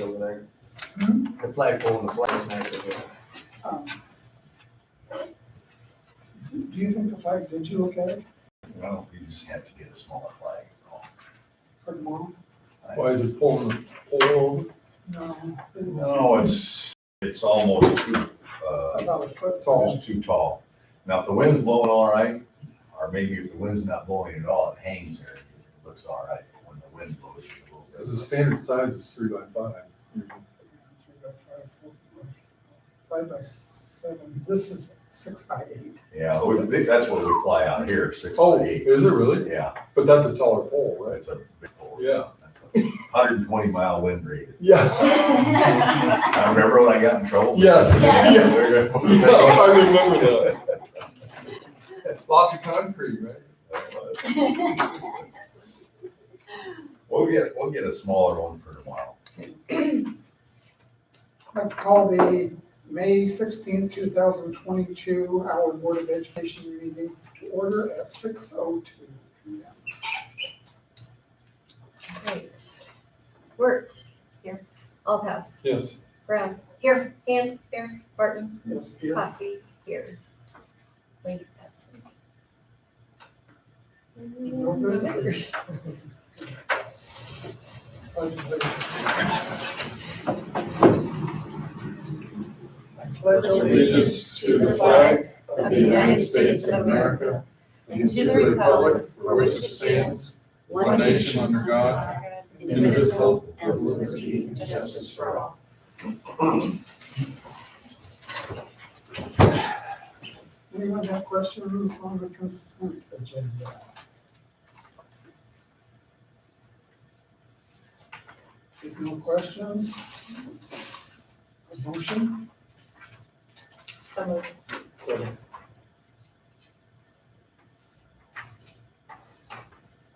over there. Hmm? The flagpole and the flag is nice over there. Do you think the flag, did you look at it Well, you just have to get a smaller flag. for tomorrow? Why is it pulling the pole over? No. No, it's almost too, About a foot tall. just too tall. Now, if the wind's blowing all right, or maybe if the wind's not blowing at all, it hangs there, it looks all right. When the wind blows, it's a little Because the bit. standard size is 3x5. 5x7. This is 6x8. Yeah, that's what we fly out here, 6 Oh, by 8. is it really? Yeah, But that's a taller pole, right? that's a big pole. Yeah. 120-mile wind rated. Yeah. I remember when I got in trouble. Yes. Yeah. Yeah, I remember that. Lots of concrete, right? We'll get a smaller one for tomorrow. I call the May 16th, 2022 AlWood Board of Education meeting to order at 6:02 p.m. Great. Wirt, here. Althouse, Yes. Brown, here. Hand, here. Barton, Yes, here. Coffee, here. Lady absent. No visitors. Pledge Allegiance to the flag of the United States of America and to the republic for which it stands, one nation under God, indivisible, with liberty and justice for all. Anyone have questions on the consent agenda? If no questions, a motion? So moved.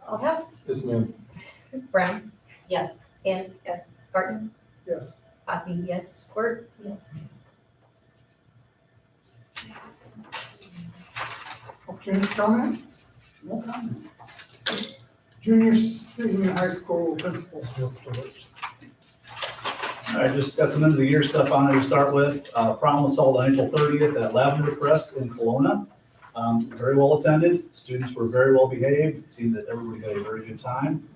Althouse, Yes, ma'am. Brown, yes. Hand, yes. Barton, Yes. Coffee, yes. Wirt, yes. Opportunity to comment? No comment. Junior, senior high school principals report. All right, just got some end of the year stuff on there to start with. Prom was held on April 30th at Lavender Crest in Kelowna. Very well attended. Students were very well behaved. It seemed that everybody had a very good time.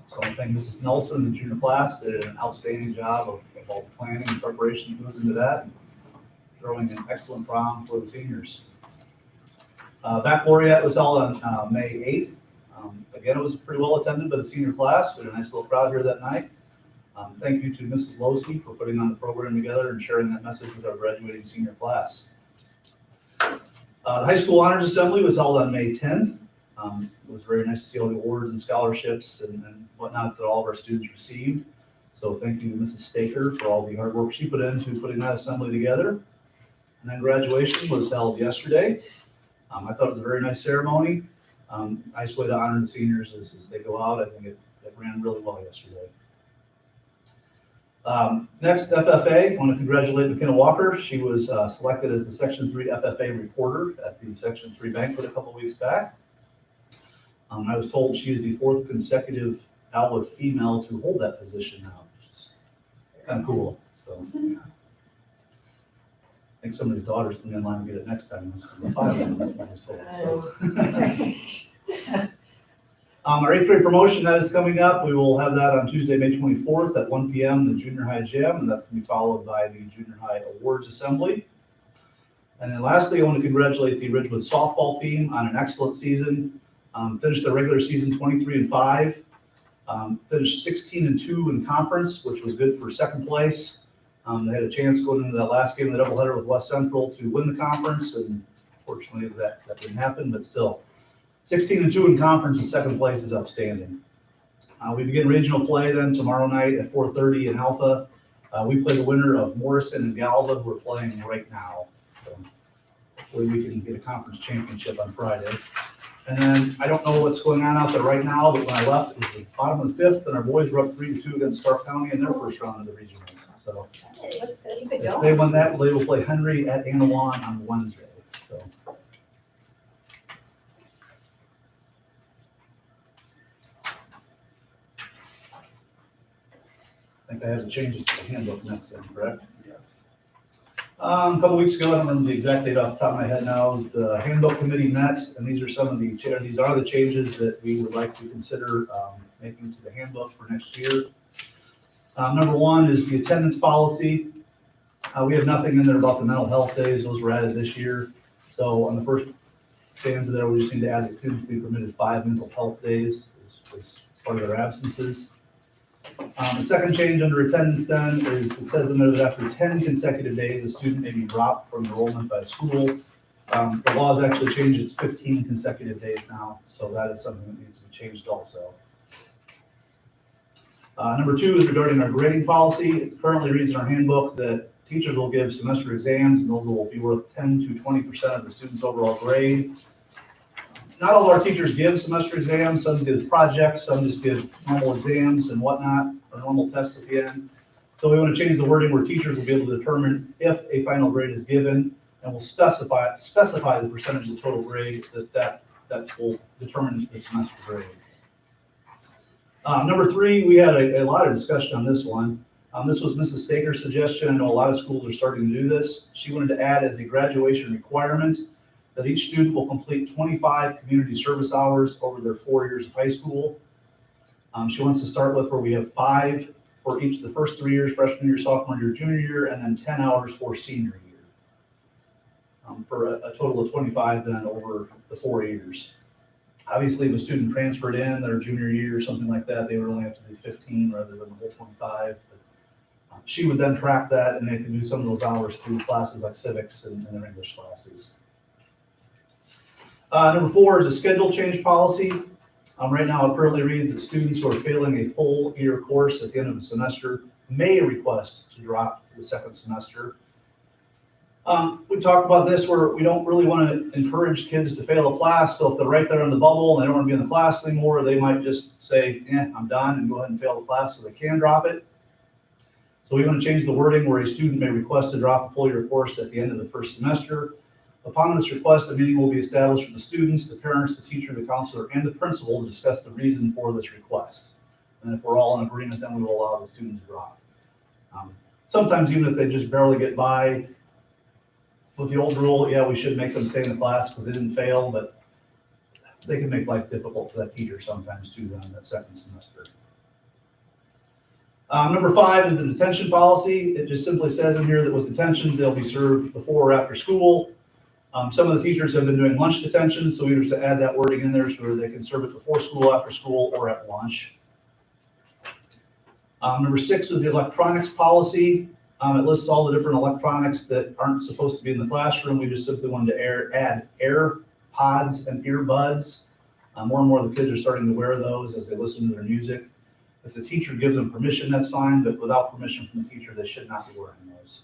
So I thank Mrs. Nelson and the junior class did an outstanding job of all the planning and preparation that goes into that, and throwing an excellent prom for the seniors. Baccalaureate was held on May 8th. Again, it was pretty well attended by the senior class. We had a nice little crowd here that night. Thank you to Mrs. Losey for putting on the program together and sharing that message with our graduating senior class. The High School Honors Assembly was held on May 10th. It was very nice to see all the awards and scholarships and whatnot that all of our students received. So thank you to Mrs. Staker for all the hard work she put into putting that assembly together. And then graduation was held yesterday. I thought it was a very nice ceremony. Nice way to honor the seniors as they go out. I think it ran really well yesterday. Next, FFA, I want to congratulate McKenna Walker. She was selected as the Section 3 FFA reporter at the Section 3 banquet a couple weeks back. I was told she is the 4th consecutive AlWood female to hold that position now, which is kind of cool. So I think somebody's daughter's going to be in line to get it next time. It's going to be 5 of them, I was told. So. Our 8th grade promotion that is coming up. We will have that on Tuesday, May 24th at 1 p.m. in the junior high gym, and that's going to be followed by the junior high awards assembly. And then lastly, I want to congratulate the Ridgewood softball team on an excellent season. Finished their regular season 23-5. Finished 16-2 in conference, which was good for second place. They had a chance going into that last game of the doubleheader with West Central to win the conference, and fortunately that didn't happen, but still. 16-2 in conference and second place is outstanding. We begin regional play then tomorrow night at 4:30 in Alpha. We play the winner of Morrison and Galva, who are playing right now. So hopefully we can get a conference championship on Friday. And then I don't know what's going on out there right now, but when I left, it was the bottom of the 5th, and our boys were up 3-2 against Stark County in their first round of the regionals. So Hey, let's keep it if going. they win that, they will play Henry at Anawan on Wednesday. So. I think I have the changes to the handbook next then, correct? Yes. A couple weeks ago, I don't remember the exact date off the top of my head now, the handbook committee met, and these are some of the, these are the changes that we would like to consider making to the handbook for next year. Number one is the attendance policy. We have nothing in there about the mental health days, those were added this year. So on the first stanza there, we just need to add that students be permitted 5 mental health days as part of their absences. The second change under attendance then is, it says in there that after 10 consecutive days, a student may be dropped from enrollment by a school. The law has actually changed, it's 15 consecutive days now, so that is something that needs to be changed also. Number two is regarding our grading policy. It currently reads in our handbook that teachers will give semester exams, and those will be worth 10 to 20% of the student's overall grade. Not all of our teachers give semester exams. Some give projects, some just give normal exams and whatnot, or normal tests at the end. So we want to change the wording where teachers will be able to determine if a final grade is given, and will specify the percentage of the total grade that will determine the semester grade. Number three, we had a lot of discussion on this one. This was Mrs. Staker's suggestion. I know a lot of schools are starting to do this. She wanted to add as a graduation requirement that each student will complete 25 community service hours over their 4 years of high school. She wants to start with where we have 5 for each of the first 3 years, freshman year, sophomore year, junior year, and then 10 hours for senior year. For a total of 25 then over the 4 years. Obviously, if a student transferred in their junior year or something like that, they would only have to do 15 rather than the whole 25. But she would then track that, and they could do some of those hours through classes like civics and their English classes. Number four is a schedule change policy. Right now, it currently reads that students who are failing a full year course at the end of the semester may request to drop for the second semester. We talked about this where we don't really want to encourage kids to fail a class. So if they're right there on the bubble and they don't want to be in the class anymore, they might just say, I'm done, and go ahead and fail the class so they can drop it. So we want to change the wording where a student may request to drop a full year course at the end of the first semester. Upon this request, a meeting will be established with the students, the parents, the teacher, the counselor, and the principal to discuss the reason for this request. And if we're all in agreement, then we will allow the student to drop. Sometimes even if they just barely get by, with the old rule, yeah, we should make them stay in the class because they didn't fail, but they can make life difficult for that teacher sometimes too then in that second semester. Number five is the detention policy. It just simply says in here that with detentions, they'll be served before or after school. Some of the teachers have been doing lunch detention, so we just to add that wording in there so they can serve it before school, after school, or at lunch. Number six was the electronics policy. It lists all the different electronics that aren't supposed to be in the classroom. We just simply wanted to add AirPods and earbuds. More and more of the kids are starting to wear those as they listen to their music. If the teacher gives them permission, that's fine, but without permission from the teacher, they should not be wearing those.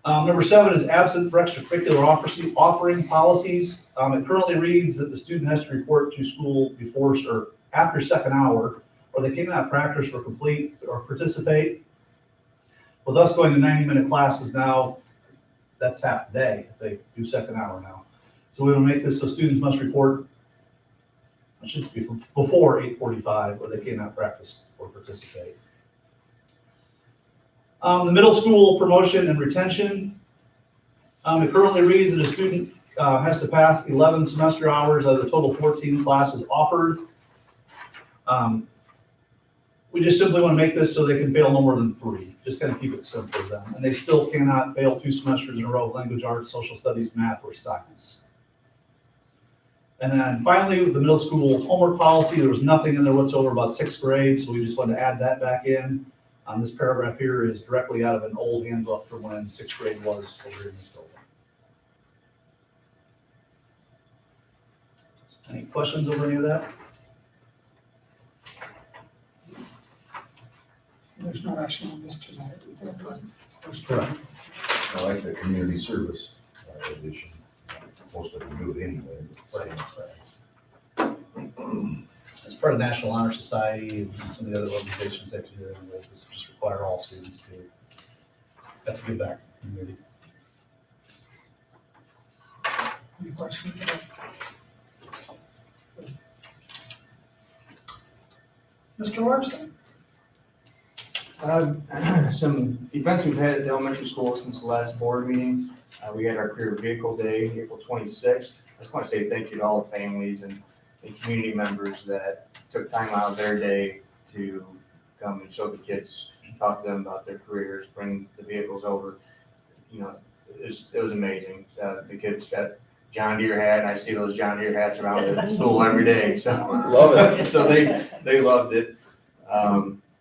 Number seven is absent for extracurricular offering policies. It currently reads that the student has to report to school before or after second hour, or they cannot practice or complete or participate. With us going to 90-minute classes now, that's half the day if they do second hour now. So we will make this so students must report, it should be before 8:45, or they cannot practice or participate. The middle school promotion and retention. It currently reads that a student has to pass 11 semester hours out of the total 14 classes offered. We just simply want to make this so they can fail no more than 3. Just kind of keep it simple then. And they still cannot fail 2 semesters in a row of language arts, social studies, math, or science. And then finally, with the middle school homework policy, there was nothing in there whatsoever about 6th grade, so we just wanted to add that back in. This paragraph here is directly out of an old handbook from when 6th grade was over in this building. Any questions over any of that? There's no action on this tonight. Is that correct? That's correct. I like the community service addition. Most of them do it anyway. But As part of National Honor Society and some of the other organizations that do it, we'll just require all students to have to give back to the community. Any questions? Mr. Larson? Some events we've had at the elementary school since the last board meeting. We had our career vehicle day, April 26th. I just want to say thank you to all the families and community members that took time out of their day to come and show the kids, talk to them about their careers, bring the vehicles over. You know, it was amazing. The kids got John Deere hat, and I see those John Deere hats around at school every day, so. Love it. So they loved it.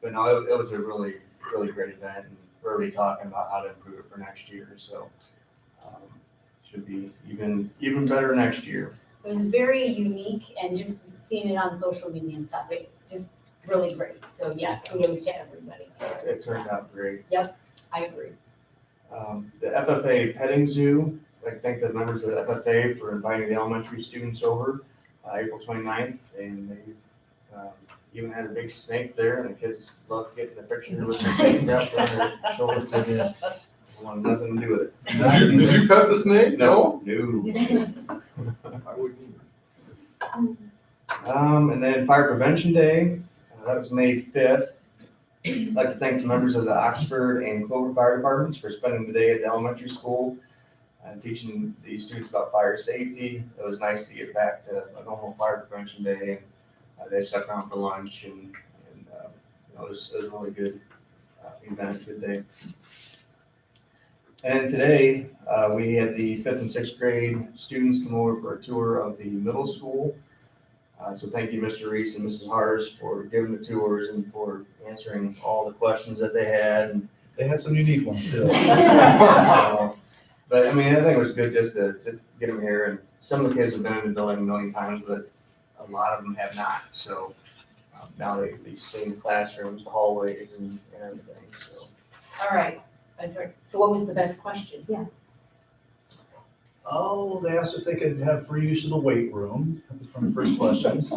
But no, it was a really, really great event, and we're already talking about how to improve it for next year, so. Should be even better next year. It was very unique and just seeing it on social media and stuff, it just really great. So yeah, kudos to everybody. It turned out great. I agree. The FFA petting zoo, I'd like to thank the members of the FFA for inviting the elementary students over April 29th, and they even had a big snake there, and the kids loved getting the picture with the snake wrapped on their shoulders. They wanted nothing to do with it. Did you pet the snake? No? No. I wouldn't And then Fire Prevention Day, that was May 5th. I'd like to thank the members of the Oxford and Clover Fire Departments for spending the day at the elementary school and teaching the students about fire safety. It was nice to get back to a normal Fire Prevention Day, and they stuck around for lunch, and you know, it was a really good event, good day. And today, we had the 5th and 6th grade students come over for a tour of the middle school. So thank you, Mr. Reese and Mrs. Hars, for giving the tours and for answering all the questions that they had. They had some unique ones too. So, but I mean, I think it was good just to get them here. And some of the kids have been in the building a million times, but a lot of them have not. So now they've seen the classrooms, the hallways, and everything. So. All right, I'm sorry. So what was the best question? Yeah. Oh, they asked if they could have free use of the weight room. That was one of the first questions.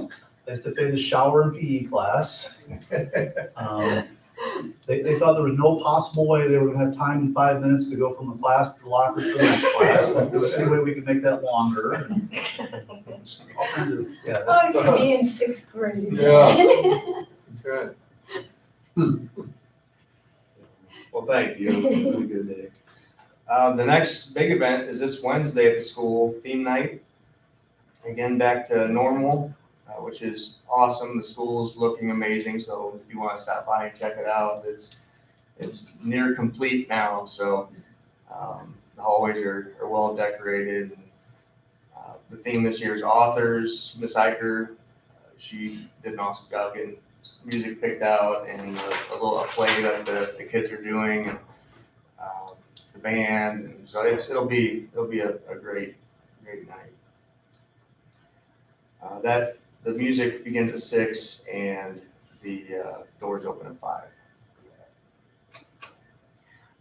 They asked if they had the shower and PE class. They thought there was no possible way they were gonna have time in 5 minutes to go from a class to the locker to the next class. If there was any way we could make that longer. All kinds of, yeah. Oh, it's for me in 6th grade. Yeah. That's right. Well, thank you. It was a good day. The next big event is this Wednesday at the school, theme night. Again, back to normal, which is awesome. The school is looking amazing, so if you want to stop by and check it out, it's near complete now. So the hallways are well decorated. The theme this year is authors. Miss Eicher, she did an awesome job getting music picked out and a play that the kids are doing. The band, and so it'll be a great night. That the music begins at 6 and the doors open at 5.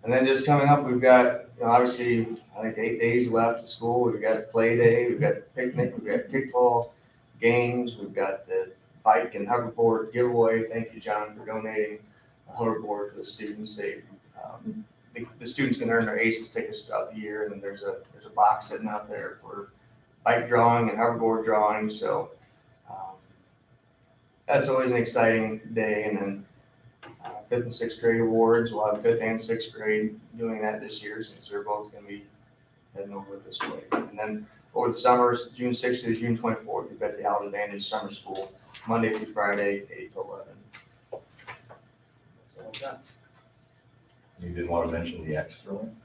And then just coming up, we've got obviously I think 8 days left of school. We've got play day, we've got picnic, we've got kickball games, we've got the bike and hoverboard giveaway. Thank you, John, for donating a hoverboard for the students. The students can earn their ACES tickets throughout the year, and there's a box sitting out there for bike drawing and hoverboard drawing. So that's always an exciting day. And then 5th and 6th grade awards. We'll have 5th and 6th grade doing that this year since they're both going to be heading over this way. And then over the summers, June 6th to June 24th, we've got the Out Advantage Summer School, Monday through Friday, 8 to 11. So that's that. You didn't want to mention the extra one?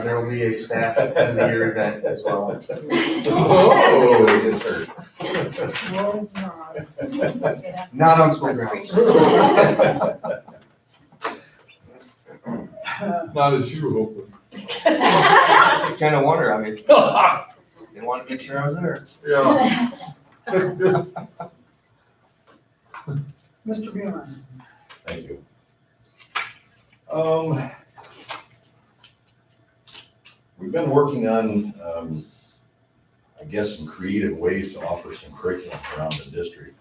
There will be a staff of the year event as well. Oh, it gets hurt. Well, not. Not on school grounds. Not at you, hopefully. Kind of wonder, I mean, they wanted to make sure I was there. Yeah. Mr. Beamer. Thank you. We've been working on, I guess, some creative ways to offer some curriculum around the district.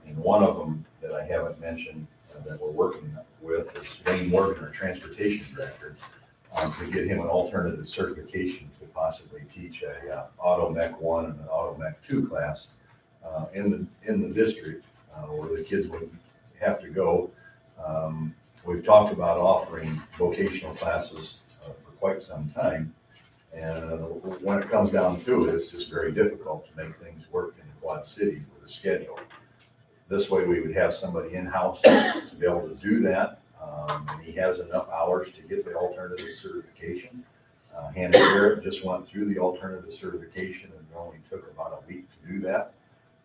And one of them that I haven't mentioned that we're working with is Wayne Morgan, our transportation director, to get him an alternative certification to possibly teach a Auto Mech 1 and an Auto Mech 2 class in the district where the kids would have to go we've talked about offering vocational classes for quite some time. And when it comes down to it, it's just very difficult to make things work in the Quad Cities with a schedule. This way, we would have somebody in-house to be able to do that. And he has enough hours to get the alternative certification. Hannah Garrett just went through the alternative certification and it only took about a week to do that,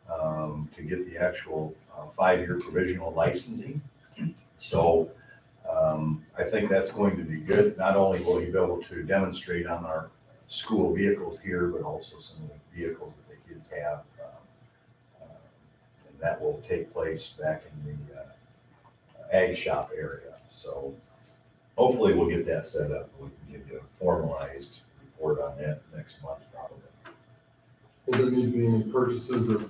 to get the actual 5-year provisional licensing. So I think that's going to be good. Not only will he be able to demonstrate on our school vehicles here, but also some of the vehicles that the kids have. And that will take place back in the ag shop area. So hopefully we'll get that set up and we can give you a formalized report on that next month probably. Will there need to be any purchases of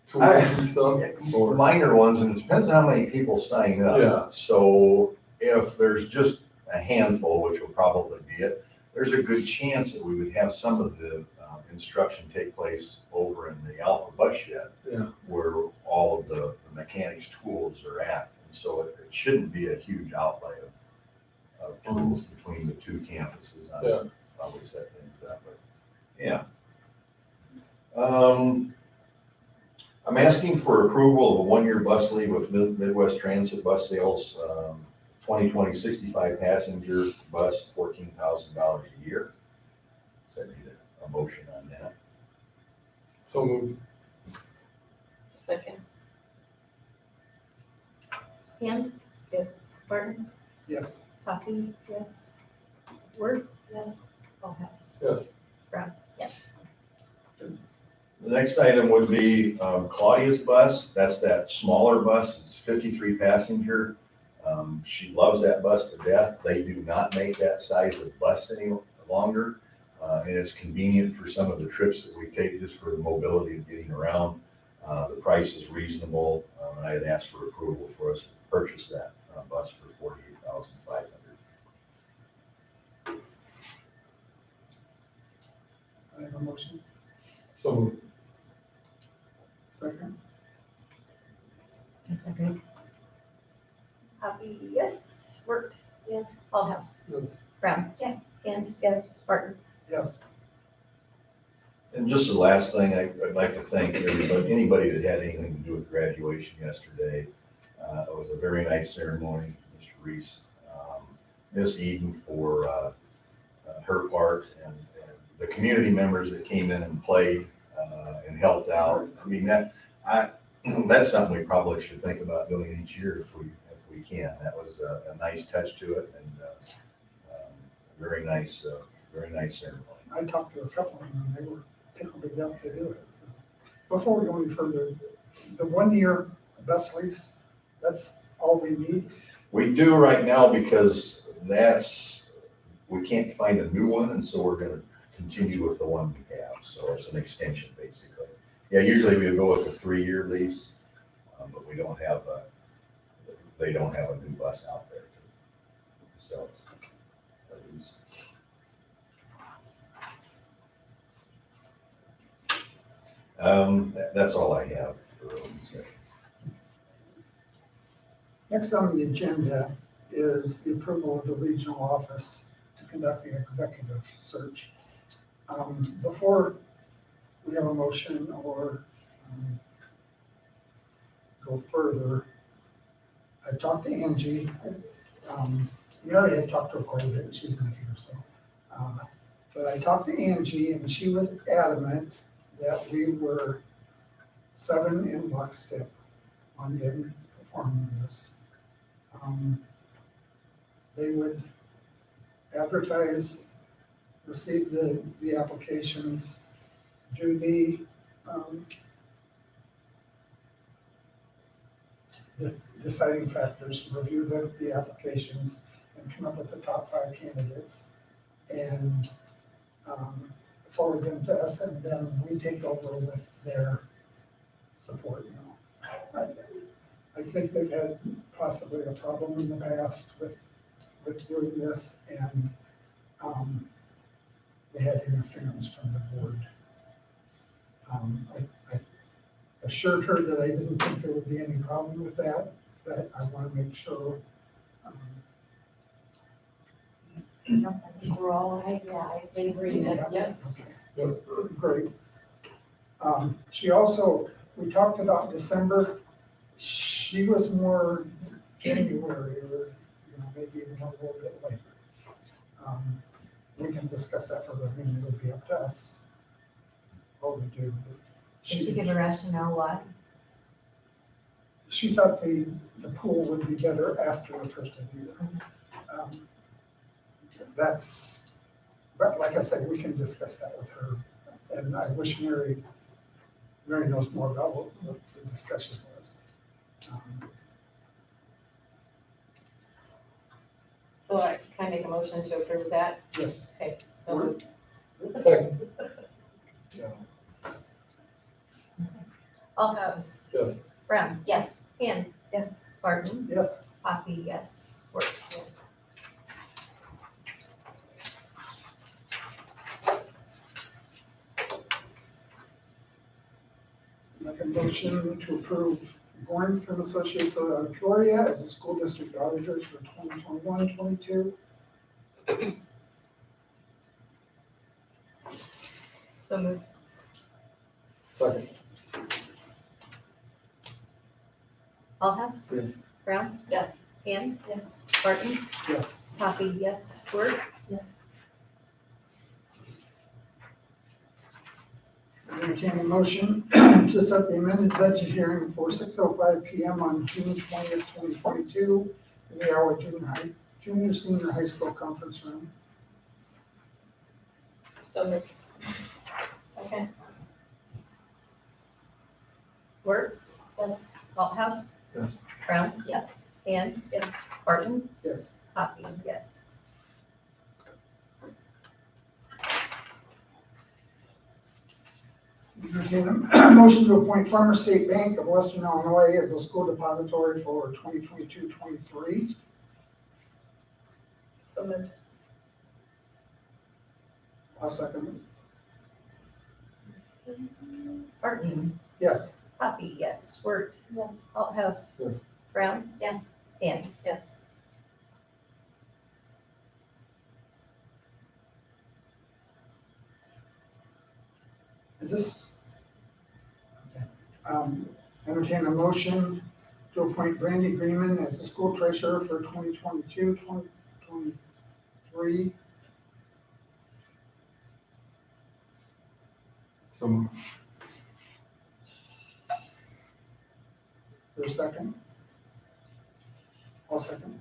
tools I- and stuff? Or, Minor ones, and it depends on how many people sign up. Yeah. So if there's just a handful, which will probably be it, there's a good chance that we would have some of the instruction take place over in the Alpha bus shed. Yeah. Where all of the mechanics tools are at. And so it shouldn't be a huge outlay of tools between the two campuses. Yeah. Probably set things up, but yeah. I'm asking for approval of a 1-year bus lease with Midwest Transit Bus Sales, 2020 65 passenger bus, $14,000 a year. So I need a motion on that. so moved. Second. Hand? Yes. Barton? Yes. Coffee? Yes. Word? Yes. Ballhouse? Yes. Yes. The next item would be Claudia's bus. That's that smaller bus. It's 53 passenger. She loves that bus to death. They do not make that size of bus any longer. And it's convenient for some of the trips that we take just for the mobility of getting around. The price is reasonable. And I had asked for approval for us to purchase that bus for $48,500. I have a motion. So moved. Second. A second. Coffee? Yes. Word? Yes. Ballhouse? Yes. Brown? Yes. Hand? Yes. Barton? Yes. And just the last thing, I'd like to thank anybody that had anything to do with graduation yesterday. It was a very nice ceremony, Mr. Reese. Miss Eden for her part and the community members that came in and played and helped out. I mean, that's something we probably should think about doing each year if we can. That was a nice touch to it and very nice ceremony. I talked to a couple of them and they were tickled to death to do it. Before we go any further, the 1-year bus lease, that's all we need? We do right now because we can't find a new one, and so we're gonna continue with the one we have, so it's an extension, basically. Yeah, usually we would go with a 3-year lease, but they don't have a new bus out there to sell. That's all I have for open session. Next on the agenda is the approval of the regional office to conduct the executive search. Before we have a motion or go further, I talked to Angie. Mary had talked to her quite a bit, and she's not here, so. But I talked to Angie, and she was adamant that we were 7 in lockstep on them performing this. They would advertise, receive the applications, do the deciding factors, review the applications, and come up with the top 5 candidates, and forward them to us, and then we take over with their support, you know. I think they've had possibly a problem in the past with doing this, and they had interference from the board. I assured her that I didn't think there would be any problem with that, but I want to make sure. No, I think we're all, in agreement, yes. Okay. Great. She also, we talked about December, she was more January or, maybe even a little bit later. We can discuss that further, I mean, it would be up to us what we do. Did she give a rationale why? She thought the pool would be better after the first of the year. But like I said, we can discuss that with her. And I wish Mary knows more about what the discussion was. So can I make a motion to approve that? Yes, Okay, so Second. AlHouse. Yes. Brown. Yes. Hand. yes. Barton. yes, Coffee, yes. Work. Yes. make a motion to approve Lawrence and Associates of Peoria as the school district auditors for 2021-22. So moved. Second. AlHouse. Yes. Brown. Yes. Hand. Yes. Barton. Yes. Coffee, yes. Work. Yes. Entertain a motion to set the amended budget hearing for 6:05 PM on June 20th, 2022 in the AlWood Junior Senior High School Conference Room. So moved. Second. Work. Yes. AlHouse. Yes. Brown. Yes. Hand. Yes. Barton. Yes. Coffee, yes. Entertain a motion to appoint Farmer State Bank of Western Illinois as a school depository for 2022-23. So moved. I'll second it. Barton. Yes. Coffee, yes. Work. Yes. AlHouse. Yes. Brown. Yes. Hand. Yes. Is this? Okay. Entertain a motion to appoint Brandy Greenman as the school treasurer for 2022-2023. So moved. Is there a second? I'll second.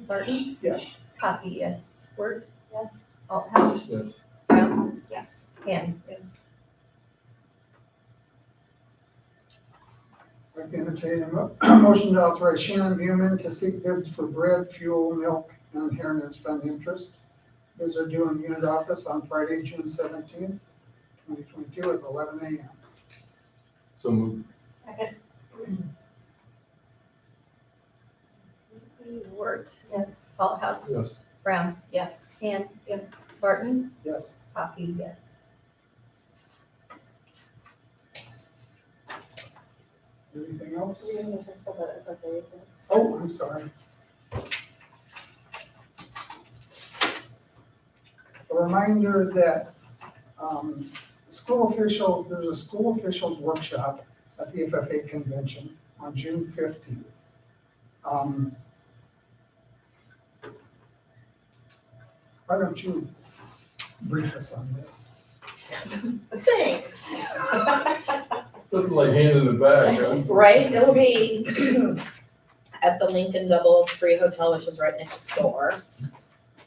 Barton. Yes. Coffee, yes. Work. Yes. AlHouse. Yes. Brown. Yes. Hand. Yes. I'd like to entertain a motion to authorize Shannon Buman to seek bids for bread, fuel, milk, and inheritance fund interest. Bids are due in the unit office on Friday, June 17th, 2022 at 11 a.m. So moved. Second. Worked. Yes. AlHouse. Yes. Brown. Yes. Hand. Yes. Barton. Yes. Coffee, yes. Anything else? We didn't talk about it, okay. Oh, I'm sorry. A reminder that there's a school officials workshop at the FFA convention on June 15th. Why don't you brief us on this? Thanks. Looking like handing it back, huh? Right, it'll be at the Lincoln Doubletree Hotel, which is right next door.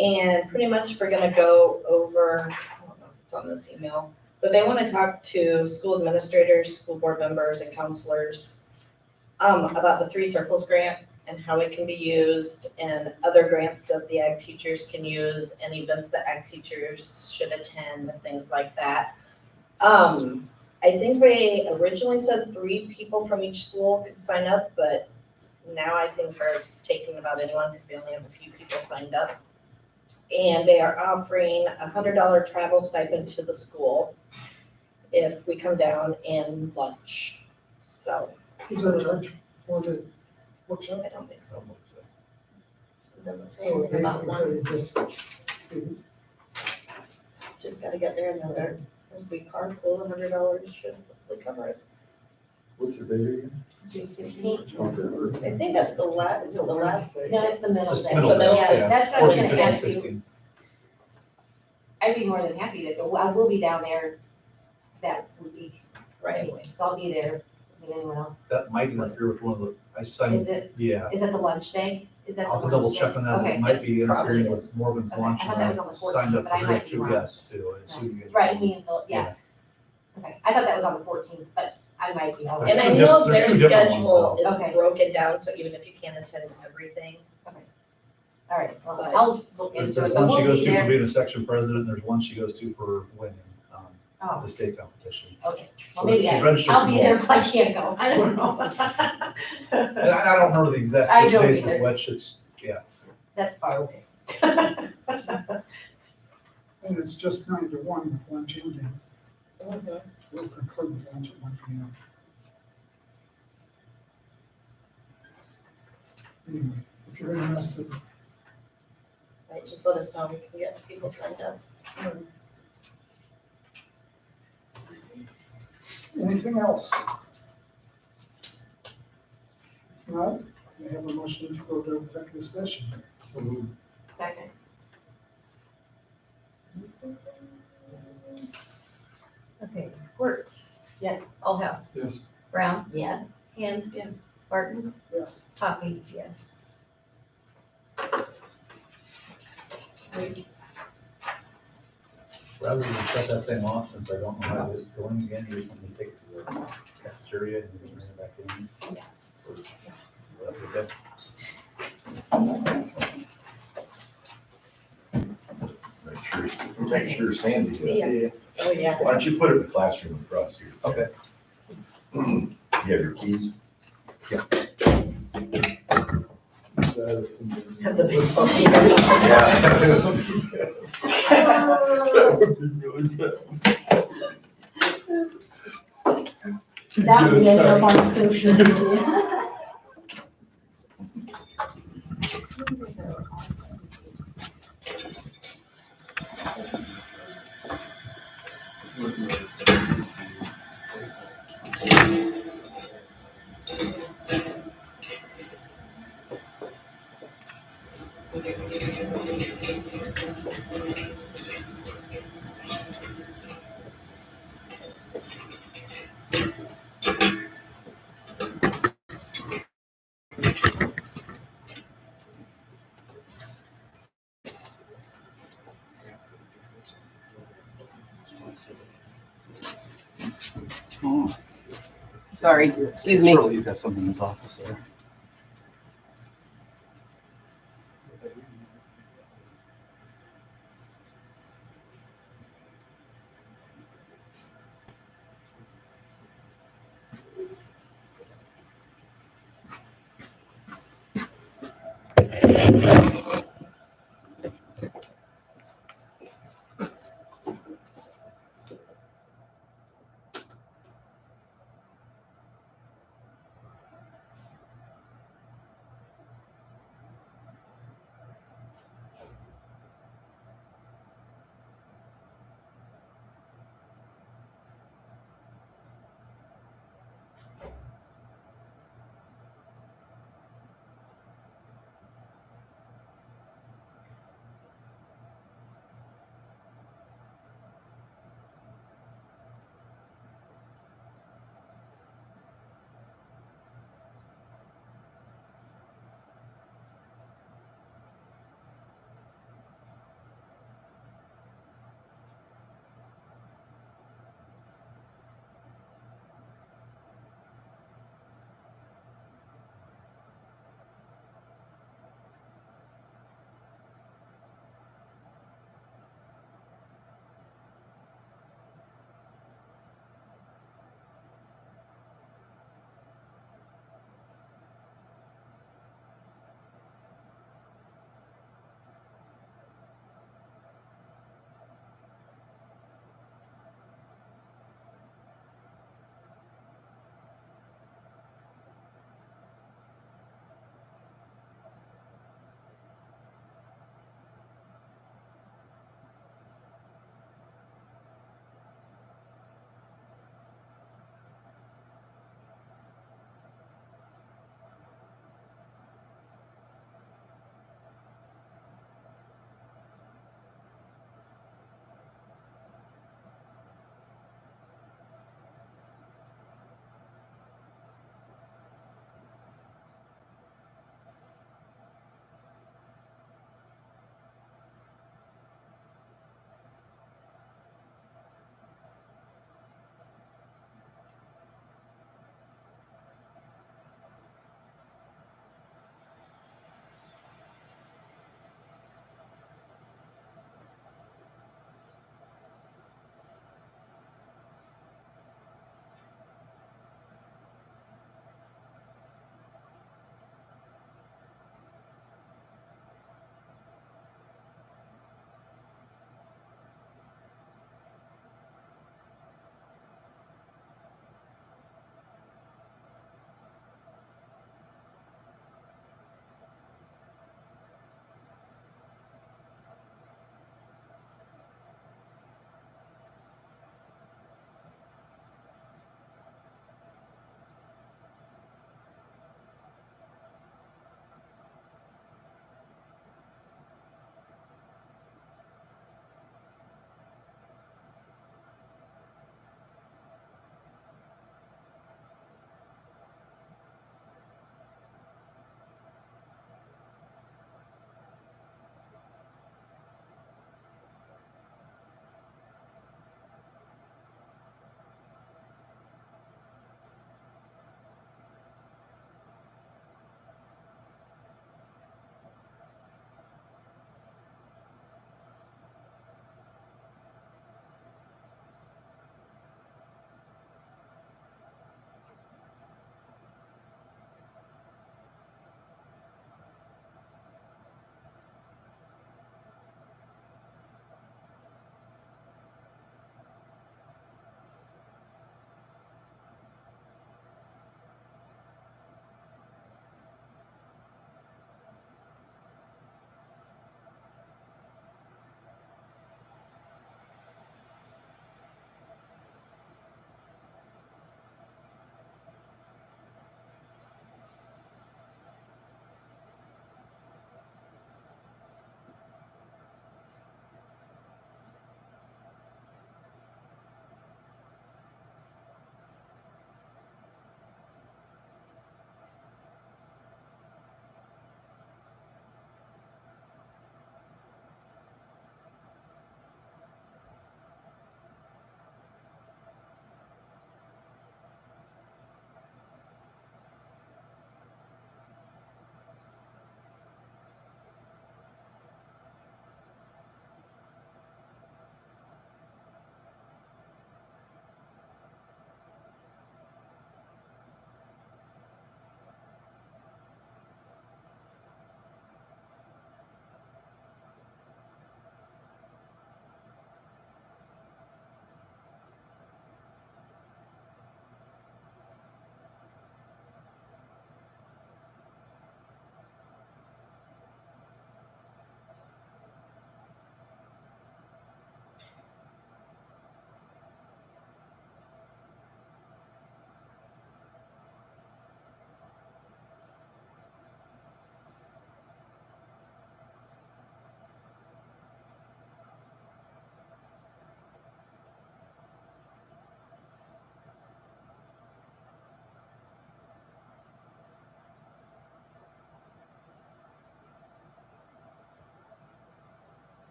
And pretty much we're gonna go over, I don't know if it's on this email, but they wanna talk to school administrators, school board members and counselors about the 3 Circles grant and how it can be used and other grants that the ag teachers can use and events that ag teachers should attend, things like that. I think they originally said 3 people from each school could sign up, but now I think they're taking about anyone because we only have a few people signed up. And they are offering $100 travel stipend to the school if we come down and lunch. So Is there a charge for the workshop? I don't think so. It doesn't say So anything about one. basically Just gotta get there and then there, if we carpool, $100 should hopefully cover it. What's the date again? 15th. Okay. I think that's the last, is it the last? No, it's the middle It's day. the middle day, Yeah, yeah. that's what I was 14, gonna 15, ask you. 16. I'd be more than happy to go. I will be down there that week Right. anyway, so I'll be there. Than anyone else. That might interfere with one of the, I signed, Is it yeah. the lunch day? Is that the I'll have lunch to double day? check on that, but it Okay. might be Probably interfering with is. Morgan's Okay, lunch, I thought and that I was on the signed 14th, up but I for might be two wrong. guests too, I assume you guys. Right, are- me and Phil, yeah. Okay, I thought that was on the 14th, but I might be all There's And right. I two know diff- their there's two different ones, schedule though. is Okay. broken down, so even if you can't attend everything, All right, well, I'll look There's into it, there's but one she we'll goes be to for there. being a section president, and there's one she goes to for winning, Oh, the state competition. okay, well, So maybe she's I, registered I'll for be there both. if I can't go, I don't know. And I don't remember the exact I which don't days either. with which, it's, yeah. That's far away. And it's just 9 to 1 with lunch ending. mhm. We'll conclude with lunch at 1 p.m. Anyway, if you're interested, Right, just let us know, we can get people signed up. anything else? If not, I have a motion to go to executive session. Second. Okay, Wirt, Yes. Allhouse, Yes. Brown, Yes. Hand, Yes. Barton, Yes. Coffee, yes. Rather than shut that thing off, since I don't know how it's going again, you just want me to take it to the cafeteria and you can bring it back in. Okay. Make sure Sandy, Yeah. Oh, yeah. why don't you put it in the classroom across here? Okay. You have your keys? Have the baseball team. That would be really sad. That would end up on social media. Sorry, excuse me. Surely you've got something in his office there.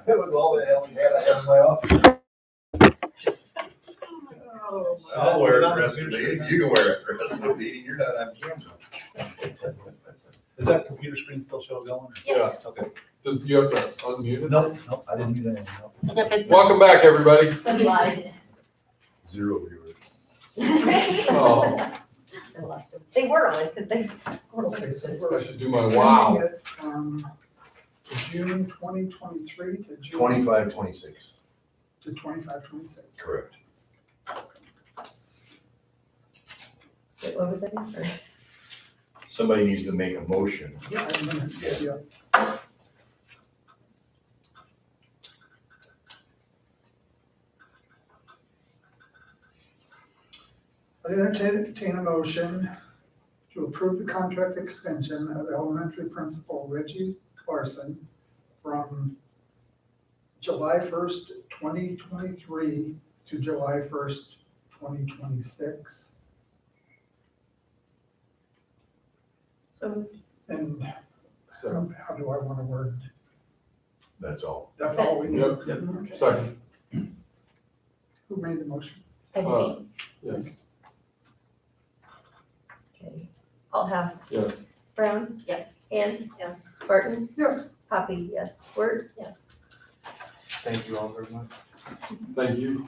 That was all the hell he had. I had in my office. I'll wear it the rest of the meeting. You can wear it the rest of the meeting. You're not on camera. Is that computer screen still show going? Yeah. Okay. Does, you have to unmute it? Nope, I didn't do that. Nope. Yep, it's. Welcome back, everybody. Says live. 0 viewers. Oh, They were on, because they. Okay, so I we're should do my wow. extending it from June 2023 to June. 25, 26. To 25, 26. Correct. Wait, what was that? Or- Somebody needs to make a motion. Yeah, I mean, yeah. I entertain a motion to approve the contract extension of elementary principal Reggie Larson from July 1st, 2023 to July 1st, 2026. So, And So, how do I want to word? That's all. That's all we need. Yep. Okay. second, Who made the motion? yes, Okay. AlHouse. yes. Brown. Yes. Hand. Yes. Barton. Yes. Poppy, yes. Word. Yes. Thank you all very much. Thank you.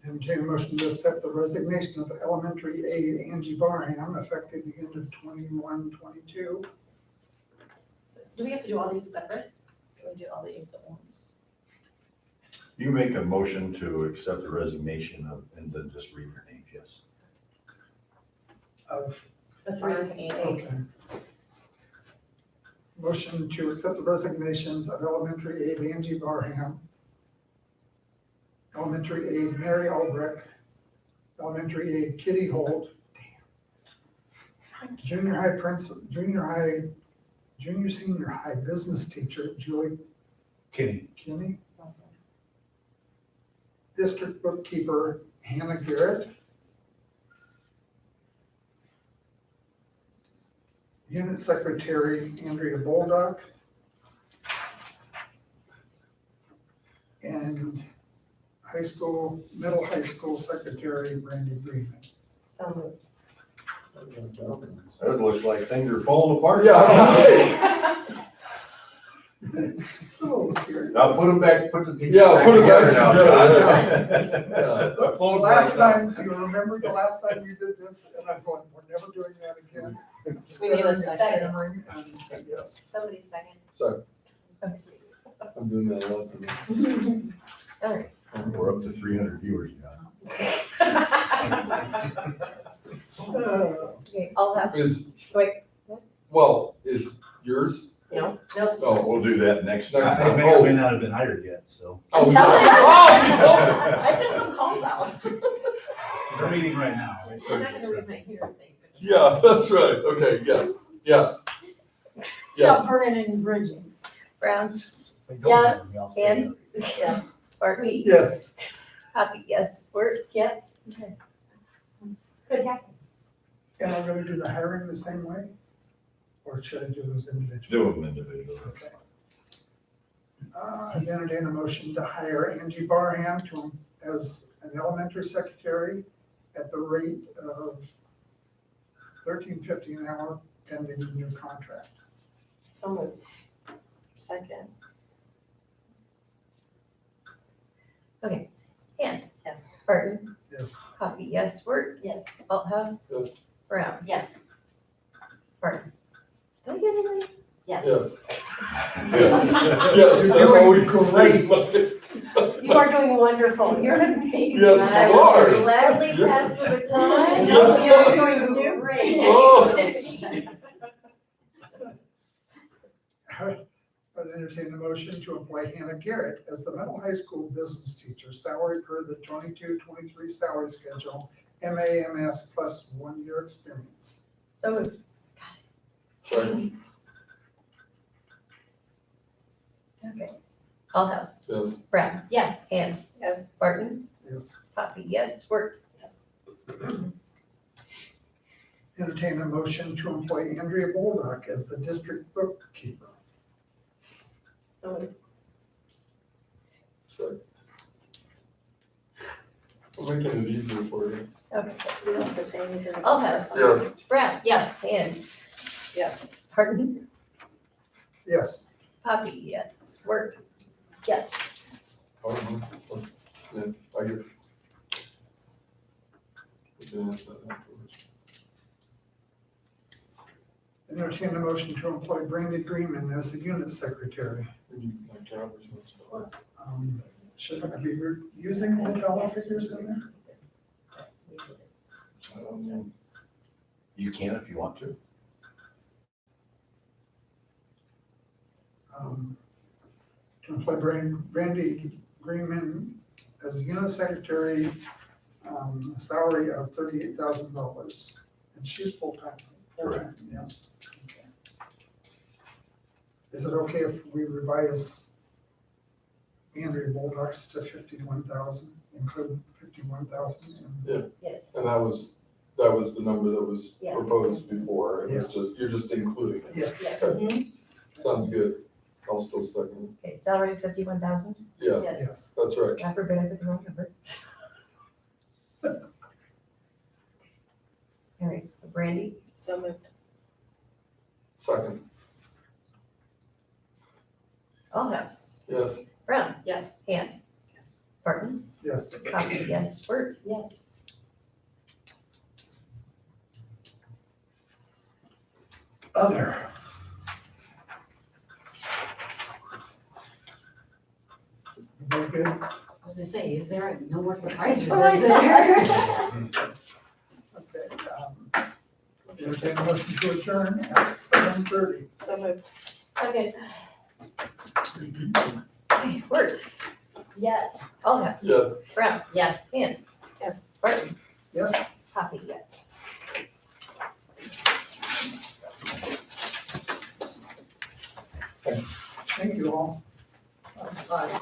Entertain a motion to accept the resignation of elementary aide Angie Barham effective the end of 21-22. Do we have to do all these separate? Can we do all these at once? You make a motion to accept the resignation of, and then just read your names, yes. Of, The three aides. okay. Motion to accept the resignations of elementary aide Angie Barham, elementary aide Mary Albrecht, elementary aide Kitty Holt, junior senior high business teacher Julie Kenny. Kinney, district bookkeeper Hannah Garrett, unit secretary Andrea Boldock, and middle high school secretary Brandy Green. So It looks like things are falling apart. Yeah. It's a little scary. Now put them back, put the pieces Yeah, back put it back together now, together, John. The The phone's last like- time, do you remember the last time we did this? And I'm going, we're never doing that again. We need a Stuttering and second. stammering, and yes. Somebody second. So, I'm doing that a lot. all right. We're up to 300 viewers now. Okay, AlHouse. Is, Wait. well, is yours? Nope. Oh, We'll do that next Next They time. may or may not have been hired yet, so. oh, telling you. oh, you told me. I've got some calls out. They're meeting right now. I'm not gonna read my hearing thing. Yeah, that's right. Okay, yes, yes. Yes. burning any bridges. Brown. They don't have Yes, them, y'all stay and- there. Yes. Barton. Yes, Poppy, yes. Word. Yes. Okay. Could happen. and I'm gonna do the hiring the same way? Or should I do those individually? Do them individually. Okay. I entertain a motion to hire Angie Barham as an elementary secretary at the rate of $13.50 an hour pending the new contract. So moved. Second. Okay. Hand. Yes. Barton. Yes. Poppy, yes. Word. Yes. AlHouse. Yes. Brown. Yes. Barton. Did I get it right? Yes. Yes. Yes, yes, that's all we Great. You are doing wonderful. You're amazing. Yes, I you will are. gladly Yes. pass the baton. Yes. You're doing great. Oh. I'd entertain a motion to employ Hannah Garrett as the middle high school business teacher, salary per the 22-23 salary schedule, MAMS plus 1 year experience. So moved. Second, Okay. Allhouse. yes. Brown. Yes. Hand. Yes. Barton. Yes. Poppy. Yes. Work. Yes. Entertain a motion to employ Andrea Boldock as the district bookkeeper. So moved. Second. I'm making it easier for you. Okay. We don't have to say anything. Allhouse. Yes. Brown. Yes. Hand. Yes. Barton. Yes. Poppy. Yes. Work. Yes. I don't know. Yeah, I guess. We can ask that afterwards. Entertain a motion to employ Brandy Greenman as the unit secretary. And you, like, job responsibility. Should I be using the dollar figures in there? I don't know. You can if you want to. To employ Brandy Greenman as a unit secretary, salary of $38,000. And she's full-time, yes. Okay. Is it okay if we revise Andrea Boldock's to 51,000, include 51,000? Yes. And that was the number that was Yes. proposed before. It was just, you're just including it. Yes. Yes. Okay. Sounds good. I'll still second Okay. Salary 51,000. it. Yeah, Yes. Yes. that's right. God forbid I put the wrong number. All right. So Brandy. So moved. Second, Allhouse. yes. Brown. Yes. Hand. Yes. Barton. Yes. Poppy. Yes. Work. Yes. Other. Very good. I was gonna say, is there no more surprises? Okay. Entertain a motion to adjourn at 7:30. So moved. Second. Okay. Worked. Yes. Allhouse. Yes. Brown. Yes. Hand. Yes. Barton. Yes. Poppy. Yes. Thank you all. Bye.